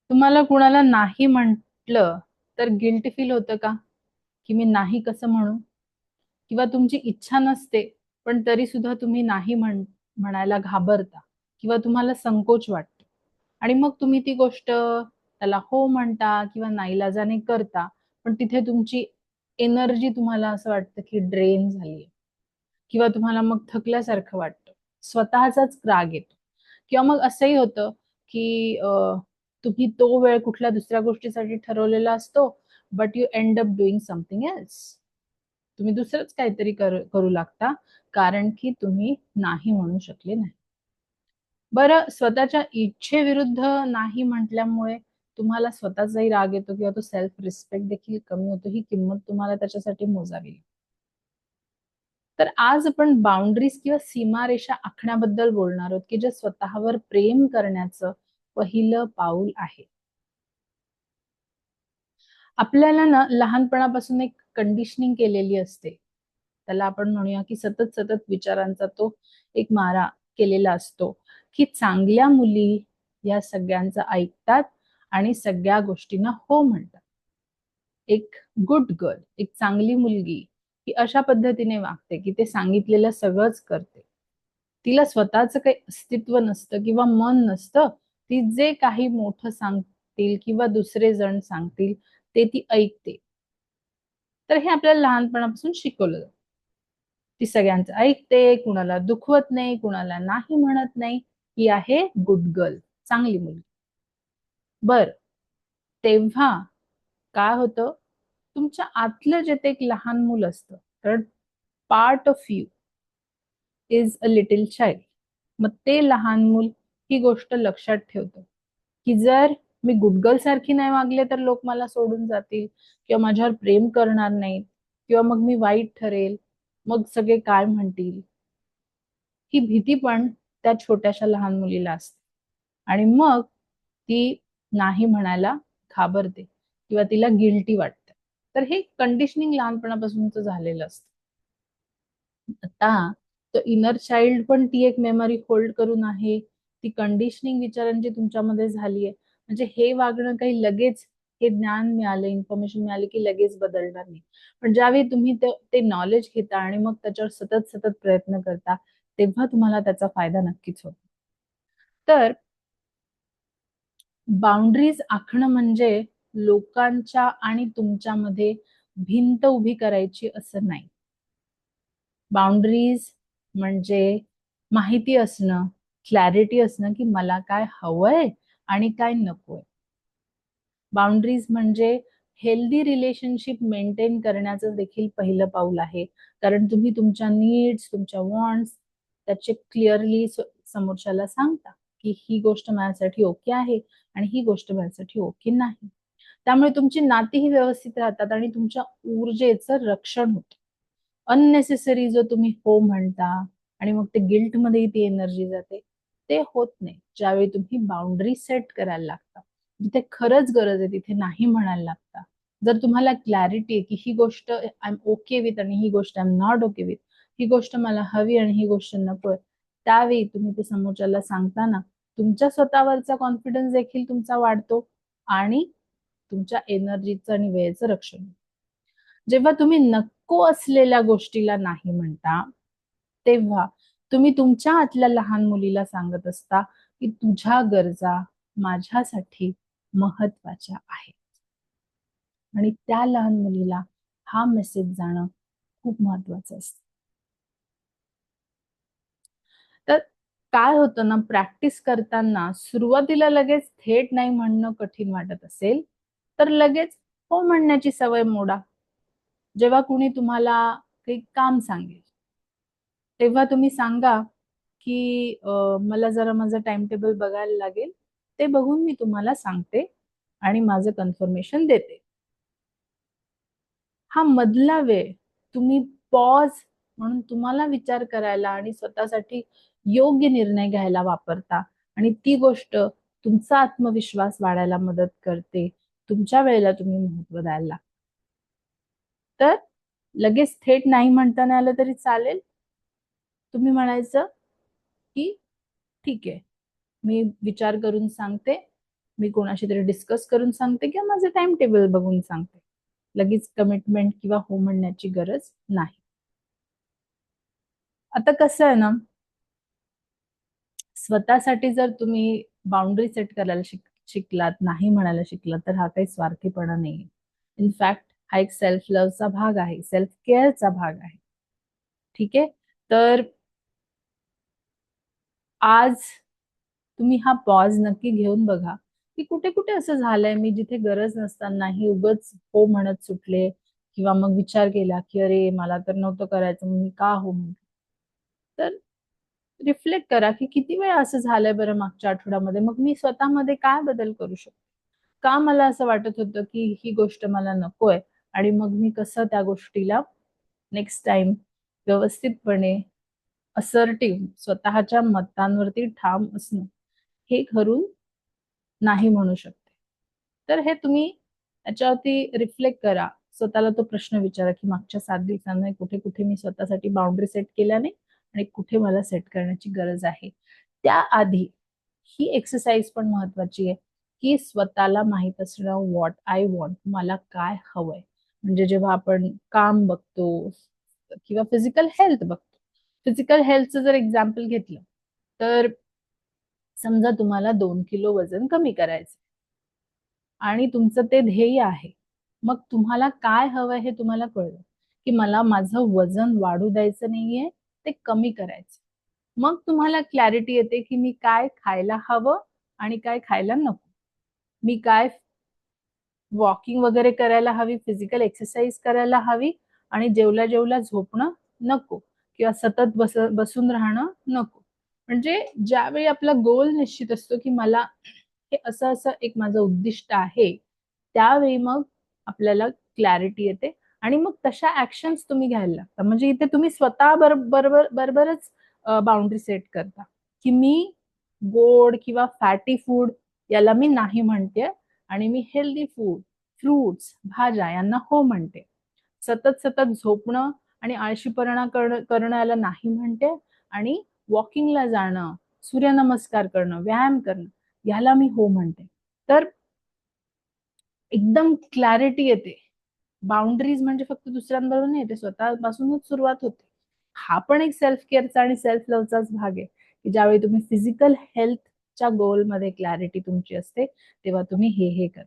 तुम्हाला कुणाला नाही म्हटलं तर गिल्ट फील होतं का? की मी नाही कसं म्हणू? किंवा तुमची इच्छा नसते पण तरी सुद्धा तुम्ही नाही म्हणायला घाबरता किंवा तुम्हाला संकोच वाटतो आणि मग तुम्ही ती गोष्ट त्याला हो म्हणता किंवा नाईलाजाने करता, पण तिथे तुमची एनर्जी तुम्हाला असं वाटतं की ड्रेन झाली किंवा तुम्हाला मग थकल्यासारखं वाटतं, स्वतःचाच राग येतो. किंवा मग असंही होतं की तुम्ही तो वेळ कुठल्या दुसऱ्या गोष्टीसाठी ठरवलेला असतो, but you end up doing something else. तुम्ही दुसरंच काहीतरी करू लागता कारण की तुम्ही नाही म्हणू शकले नाही. बरं, स्वतःच्या इच्छेविरुद्ध नाही म्हटल्यामुळे तुम्हाला स्वतःचाही राग येतो किंवा तो सेल्फ रिस्पेक्ट देखील कमी होतो, ही किंमत तुम्हाला त्याच्यासाठी मोजावी लागते. तर आज आपण बाउंड्रीज किंवा सीमारेषा आखण्याबद्दल बोलणार आहोत, की जे स्वतःवर प्रेम करण्याचं पहिलं पाऊल आहे. आपल्याला ना लहानपणापासून एक कंडिशनिंग केलेली असते, त्याला आपण म्हणूया की सतत सतत विचारांचा तो एक मारा केलेला असतो, की चांगल्या मुली या सगळ्यांचं ऐकतात आणि सगळ्या गोष्टींना हो म्हणतात. एक गुड गर्ल, एक चांगली मुलगी ही अशा पद्धतीने वागते की ते सांगितलेलं सगळंच करते. तिला स्वतःच काही अस्तित्व नसतं किंवा मन नसतं. ती जे काही मोठं सांगतील किंवा दुसरे जण सांगतील ते ती ऐकते. तर हे आपल्याला लहानपणापासून शिकवलं जातं. ती सगळ्यांचं ऐकते, कुणाला दुखवत नाही, कुणाला नाही म्हणत नाही. ही आहे गुड गर्ल, चांगली मुलगी. बर, तेव्हा काय होतं, तुमच्या आतलं जे ते एक लहान मूल असतं, तर part of you is a little child. मग ते लहान मूल ही गोष्ट लक्षात ठेवतं की जर मी गुडगर्ल सारखी नाही वागले तर लोक मला सोडून जातील किंवा माझ्यावर प्रेम करणार नाहीत किंवा मग मी वाईट ठरेल, मग सगळे काय म्हणतील. ही भीती पण त्या छोट्याशा लहान मुलीला असते आणि मग ती नाही म्हणायला घाबरते किंवा तिला गिल्टी वाटते. तर हे कंडिशनिंग लहानपणापासूनच झालेलं असतं. आता तो इनर चाइल्ड पण ती एक मेमरी होल्ड करून आहे, ती कंडिशनिंग विचारांची तुमच्यामध्ये झालीये. म्हणजे हे वागणं काही लगेच, हे ज्ञान मिळालं, इन्फॉर्मेशन मिळाली की लगेच बदलणार नाही. पण ज्यावेळी तुम्ही ते नॉलेज घेता आणि मग त्याच्यावर सतत सतत प्रयत्न करता, तेव्हा तुम्हाला त्याचा फायदा नक्कीच होतो. तर बाउंड्रीज आखणं म्हणजे लोकांच्या आणि तुमच्यामध्ये भिंत उभी करायची असं नाही. बाउंड्रीज म्हणजे माहिती असणं, क्लॅरिटी असणं की मला काय हवंय आणि काय नकोय. बाउंड्रीज म्हणजे हेल्दी रिलेशनशिप मेंटेन करण्याचं देखील पहिलं पाऊल आहे. कारण तुम्ही तुमच्या नीड्स, तुमच्या वॉन्ट्स त्याचे क्लिअरली समोरच्याला सांगता की ही गोष्ट माझ्यासाठी ओके आहे आणि ही गोष्ट माझ्यासाठी ओके नाही. त्यामुळे तुमची नातीही व्यवस्थित राहतात आणि तुमच्या ऊर्जेचं रक्षण होतं. अननेसेसरी जो तुम्ही हो म्हणता आणि मग ते गिल्ट मध्ये ती एनर्जी जाते, ते होत नाही. ज्यावेळी तुम्ही बाउंड्री सेट करायला लागता, जिथे खरंच गरज आहे तिथे नाही म्हणायला लागता. जर तुम्हाला क्लॅरिटी आहे की ही गोष्ट आय एम ओके विथ आणि ही गोष्ट I am not okay with, ही गोष्ट मला हवी आणि ही गोष्ट नकोय, त्यावेळी तुम्ही ते समोरच्याला सांगताना तुमच्या स्वतःवरचा कॉन्फिडन्स देखील तुमचा वाढतो आणि तुमच्या एनर्जीचं आणि वेळेचं रक्षण. जेव्हा तुम्ही नको असलेल्या गोष्टीला नाही म्हणता, तेव्हा तुम्ही तुमच्या आतल्या लहान मुलीला सांगत असता की तुझ्या गरजा माझ्यासाठी महत्वाच्या आहेत. आणि त्या लहान मुलीला हा मेसेज जाणं खूप महत्वाचं असतं. तर काय होतं ना, प्रॅक्टिस करताना सुरुवातीला लगेच थेट नाही म्हणणं कठीण वाटत असेल तर लगेच हो म्हणण्याची सवय मोडा. जेव्हा कुणी तुम्हाला काही काम सांगेल तेव्हा तुम्ही सांगा की मला जरा माझं टाइम टेबल बघायला लागेल, ते बघून मी तुम्हाला सांगते आणि माझं कन्फर्मेशन देते. हा मधला वेळ तुम्ही पॉज म्हणून तुम्हाला विचार करायला आणि स्वतःसाठी योग्य निर्णय घ्यायला वापरता आणि ती गोष्ट तुमचा आत्मविश्वास वाढायला मदत करते. तुमच्या वेळेला तुम्ही महत्व द्यायला लागता. तर लगेच थेट नाही म्हणता नाही आलं तरी चालेल. तुम्ही म्हणायचं की ठीक आहे, मी विचार करून सांगते, मी कोणाशी तरी डिस्कस करून सांगते किंवा माझं टाइम टेबल बघून सांगते. लगेच कमिटमेंट किंवा हो म्हणण्याची गरज नाही. आता कसं आहे ना, स्वतःसाठी जर तुम्ही बाउंड्री सेट करायला शिकलात, नाही म्हणायला शिकलात, तर हा काही स्वार्थीपणा नाही. इनफॅक्ट हा एक सेल्फ लव्हचा भाग आहे, सेल्फ केअरचा भाग आहे. ठीक आहे. तर आज तुम्ही हा पॉज नक्की घेऊन बघा की कुठे कुठे असं झालंय मी जिथे गरज नसतानाही उगच हो म्हणत सुटले, किंवा मग विचार केला की अरे मला तर नव्हतं करायचं, मग मी का हो म्हणते. तर रिफ्लेक्ट करा की किती वेळा असं झालंय बरं मागच्या आठवड्यामध्ये, मग मी स्वतःमध्ये काय बदल करू शकतो. का मला असं वाटत होतं की ही गोष्ट मला नकोय, आणि मग मी कसं त्या गोष्टीला नेक्स्ट टाइम व्यवस्थितपणे, असर्टिव्ह, स्वतःच्या मतांवरती ठाम असणं हे करून नाही म्हणू शकते. तर हे तुम्ही त्याच्यावरती रिफ्लेक्ट करा, स्वतःला तो प्रश्न विचारा की मागच्या 7 दिवसांमध्ये कुठे कुठे मी स्वतःसाठी बाउंड्री सेट केल्या नाही आणि कुठे मला सेट करण्याची गरज आहे. त्याआधी ही एक्सरसाइज पण महत्वाची आहे की स्वतःला माहित असणं, व्हॉट आय वॉन्ट, मला काय हवंय. म्हणजे जेव्हा आपण काम बघतो किंवा फिजिकल हेल्थ बघतो, फिजिकल हेल्थचं जर एक्झाम्पल घेतलं, तर समजा तुम्हाला 2 किलो वजन कमी करायचं आणि तुमचं ते ध्येय आहे. मग तुम्हाला काय हवंय हे तुम्हाला कळलं की मला माझं वजन वाढू द्यायचं नाहीये, ते कमी करायचं. मग तुम्हाला क्लॅरिटी येते की मी काय खायला हवं आणि काय खायला नको. मी काय वॉकिंग वगैरे करायला हवी, फिजिकल एक्सरसाइज करायला हवी, आणि जेवल्या जेवल्या झोपणं नको, किंवा सतत बसून राहणं नको. म्हणजे ज्यावेळी आपला गोल निश्चित असतो की मला हे असं असं एक माझं उद्दिष्ट आहे, त्यावेळी मग आपल्याला क्लॅरिटी येते आणि मग तशा ऍक्शन्स तुम्ही घ्यायला लागता. म्हणजे इथे तुम्ही स्वतः बरोबरच बाउंड्री सेट करता की मी गोड किंवा फॅटी फूड याला मी नाही म्हणते, आणि मी हेल्दी फूड, फ्रुट्स, भाज्या यांना हो म्हणते. सतत सतत झोपणं आणि आळशीपणा करणं याला नाही म्हणते, आणि वॉकिंगला जाणं, सूर्यनमस्कार करणं, व्यायाम करणं याला मी हो म्हणते. तर एकदम क्लॅरिटी येते. बाउंड्रीज म्हणजे फक्त दुसऱ्यांबरोबर नाही, ते स्वतःपासूनच सुरुवात होते. हा पण एक सेल्फ केअरचा आणि सेल्फ लव्हचाच भाग आहे की ज्यावेळी तुम्ही फिजिकल हेल्थच्या गोलमध्ये क्लॅरिटी तुमची असते, तेव्हा तुम्ही हे कर.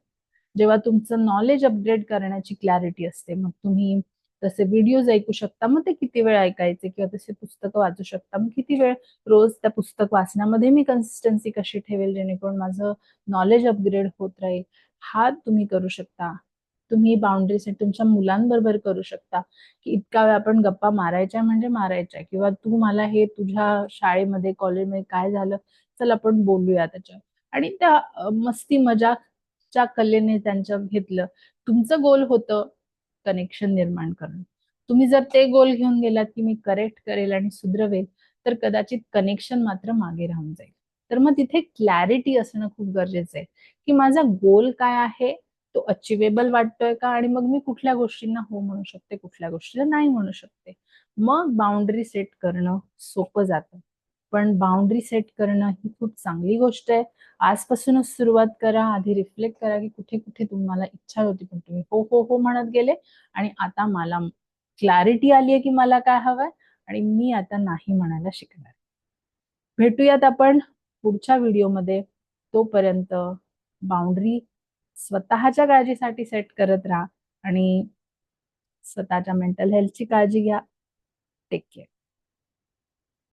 जेव्हा तुमचं नॉलेज अपग्रेड करण्याची क्लॅरिटी असते, मग तुम्ही तसे व्हिडिओज ऐकू शकता, मग ते किती वेळ ऐकायचे, किंवा तसे पुस्तकं वाचू शकता, मग किती वेळ रोज त्या पुस्तक वाचण्यामध्ये मी कन्सिस्टन्सी कशी ठेवेल जेणेकरून माझं नॉलेज अपग्रेड होत राहील, हा तुम्ही करू शकता. तुम्ही बाउंड्री सेट तुमच्या मुलांबरोबर करू शकता की इतका वेळ आपण गप्पा मारायच्या म्हणजे मारायच्या, किंवा तू मला हे तुझ्या शाळेमध्ये कॉलेजमध्ये काय झालं, चल आपण बोलूया त्याच्यावर. आणि त्या मस्ती मजाकच्या कलेने त्यांच्या घेतलं. तुमचं गोल होतं कनेक्शन निर्माण करणं. तुम्ही जर ते गोल घेऊन गेलात की मी करेक्ट करेल आणि सुधरवेल, तर कदाचित कनेक्शन मात्र मागे राहून जाईल. तर मग तिथे क्लॅरिटी असणं खूप गरजेचं आहे की माझा गोल काय आहे, तो अचिवेबल वाटतोय का, आणि मग मी कुठल्या गोष्टींना हो म्हणू शकते, कुठल्या गोष्टीला नाही म्हणू शकते. मग बाउंड्री सेट करणं सोपं जातं. पण बाउंड्री सेट करणं ही खूप चांगली गोष्ट आहे. आजपासूनच सुरुवात करा. आधी रिफ्लेक्ट करा की कुठे कुठे तुम्हाला इच्छा होती पण तुम्ही हो हो हो म्हणत गेले, आणि आता मला क्लॅरिटी आली आहे की मला काय हवंय, आणि मी आता नाही म्हणायला शिकणार. भेटूयात आपण पुढच्या व्हिडिओमध्ये. तोपर्यंत बाउंड्री स्वतःच्या काळजीसाठी सेट करत राहा, आणि स्वतःच्या मेंटल हेल्थची काळजी घ्या. Take care.